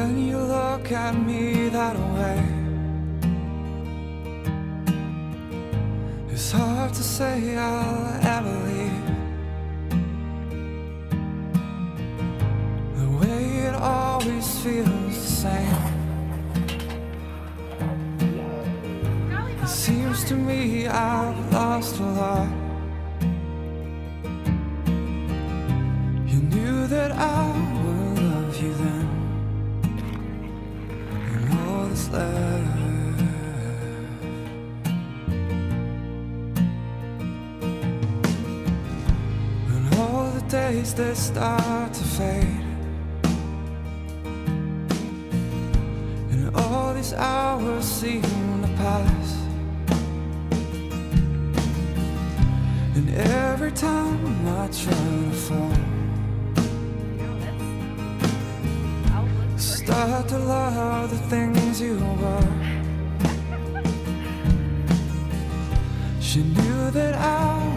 when you look at me that way, it's hard to say I'll ever leave. The way it always feels the same. It seems to me I've lost a lot. You knew that I would love you then, and all that's left. When all the days they start to fade, and all these hours seem to pass, and every time I try to fall, start to love the things you were. She knew that I